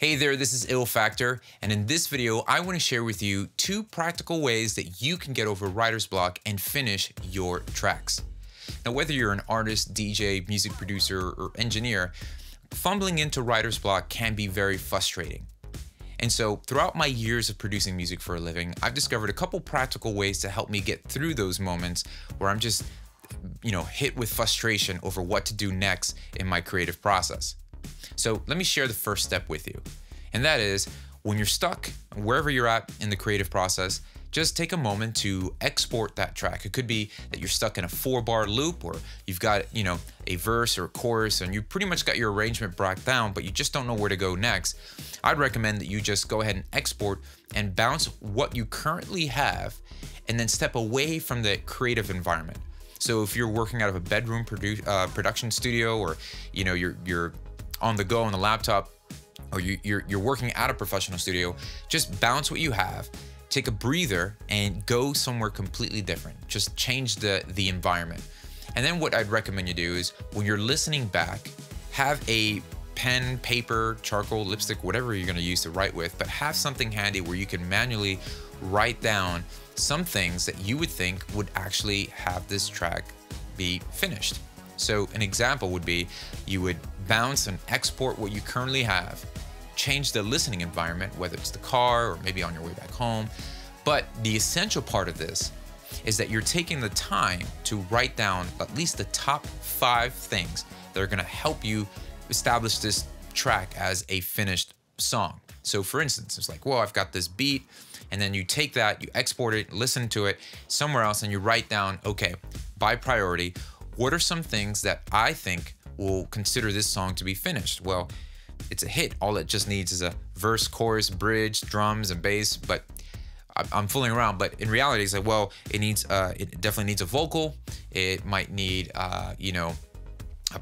Hey there, this is Ill Factor, and in this video, I want to share with you 2 practical ways that you can get over writer's block and finish your tracks. Now, whether you're an artist, DJ, music producer, or engineer, fumbling into writer's block can be very frustrating. And so throughout my years of producing music for a living, I've discovered a couple practical ways to help me get through those moments where I'm just, hit with frustration over what to do next in my creative process. So let me share the first step with you. And that is, when you're stuck, wherever you're at in the creative process, just take a moment to export that track. It could be that you're stuck in a 4-bar loop, or you've got, a verse or a chorus, and you pretty much got your arrangement brought down, but you just don't know where to go next. I'd recommend that you just go ahead and export and bounce what you currently have, and then step away from the creative environment. So if you're working out of a bedroom production studio, or you're on the go on the laptop, or you're working at a professional studio, just bounce what you have, take a breather, and go somewhere completely different. Just change the environment. And then what I'd recommend you do is, when you're listening back, have a pen, paper, charcoal, lipstick, whatever you're gonna use to write with, but have something handy where you can manually write down some things that you would think would actually have this track be finished. So an example would be, you would bounce and export what you currently have, change the listening environment, whether it's the car or maybe on your way back home. But the essential part of this is that you're taking the time to write down at least the top 5 things that are gonna help you establish this track as a finished song. So for instance, it's like, well, I've got this beat, and then you take that, you export it, listen to it somewhere else, and you write down, okay, by priority, what are some things that I think will consider this song to be finished? Well, it's a hit. All it just needs is a verse, chorus, bridge, drums, and bass. But I'm fooling around. But in reality, it's like, well, it definitely needs a vocal. It might need, a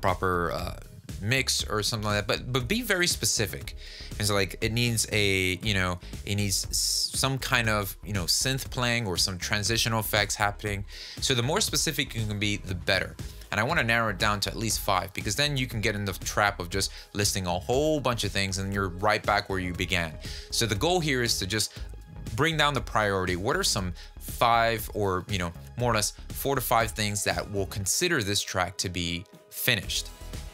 proper mix or something like that. But be very specific. And so, like, it needs some kind of synth playing or some transitional effects happening. So the more specific you can be, the better. And I want to narrow it down to at least 5, because then you can get in the trap of just listing a whole bunch of things and you're right back where you began. So the goal here is to just bring down the priority. What are some 5 or, more or less 4 to 5 things that will consider this track to be finished?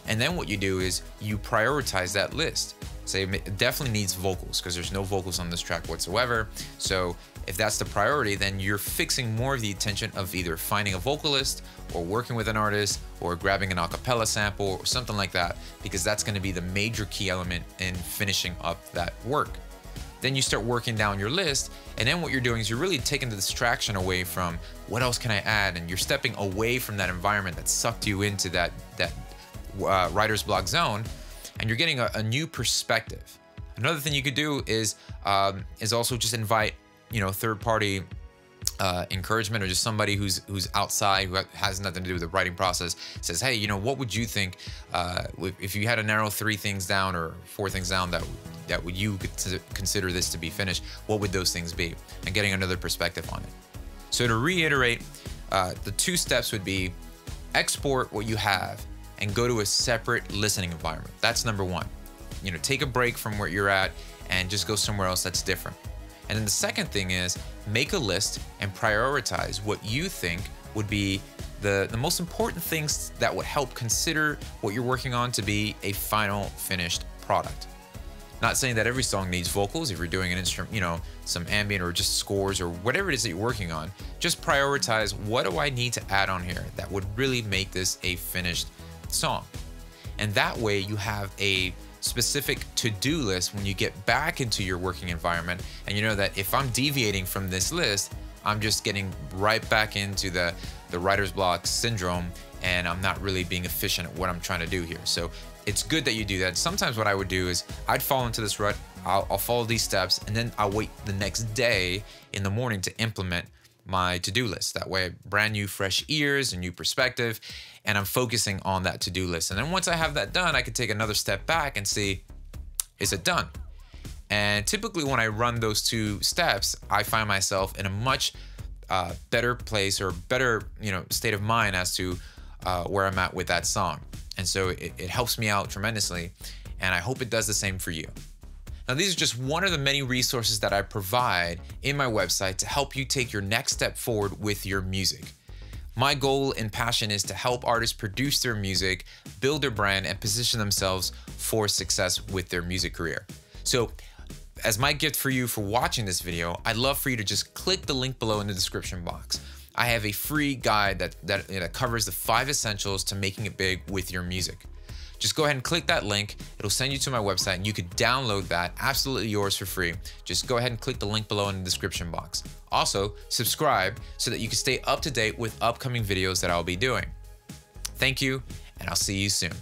And then what you do is you prioritize that list. Say it definitely needs vocals, because there's no vocals on this track whatsoever. So if that's the priority, then you're fixing more of the attention of either finding a vocalist, or working with an artist, or grabbing an acapella sample or something like that, because that's going to be the major key element in finishing up that work. Then you start working down your list, and then what you're doing is you're really taking the distraction away from what else can I add, and you're stepping away from that environment that sucked you into that writer's block zone, and you're getting a new perspective. Another thing you could do is also just invite third-party encouragement, or just somebody who's outside, who has nothing to do with the writing process, says, hey, what would you think if you had to narrow 3 things down or 4 things down that would you consider this to be finished? What would those things be? And getting another perspective on it. So to reiterate, the 2 steps would be export what you have and go to a separate listening environment. That's number 1. Take a break from where you're at and just go somewhere else that's different. And then the second thing is, make a list and prioritize what you think would be the most important things that would help consider what you're working on to be a final finished product. Not saying that every song needs vocals. If you're doing an instrument, some ambient or just scores or whatever it is that you're working on, just prioritize, what do I need to add on here that would really make this a finished song? And that way you have a specific to-do list when you get back into your working environment, and you know that if I'm deviating from this list, I'm just getting right back into the writer's block syndrome, and I'm not really being efficient at what I'm trying to do here. So it's good that you do that. Sometimes what I would do is I'd fall into this rut, I'll follow these steps, and then I'll wait the next day in the morning to implement my to-do list. That way, brand new, fresh ears, a new perspective, and I'm focusing on that to-do list. And then once I have that done, I can take another step back and see, is it done? And typically when I run those 2 steps, I find myself in a much better place, or better, state of mind as to where I'm at with that song. And so it helps me out tremendously, and I hope it does the same for you. Now, these are just one of the many resources that I provide in my website to help you take your next step forward with your music. My goal and passion is to help artists produce their music, build their brand, and position themselves for success with their music career. So, as my gift for you for watching this video, I'd love for you to just click the link below in the description box. I have a free guide that covers the 5 essentials to making it big with your music. Just go ahead and click that link. It'll send you to my website and you could download that, absolutely yours for free. Just go ahead and click the link below in the description box. Also, subscribe so that you can stay up to date with upcoming videos that I'll be doing. Thank you, and I'll see you soon.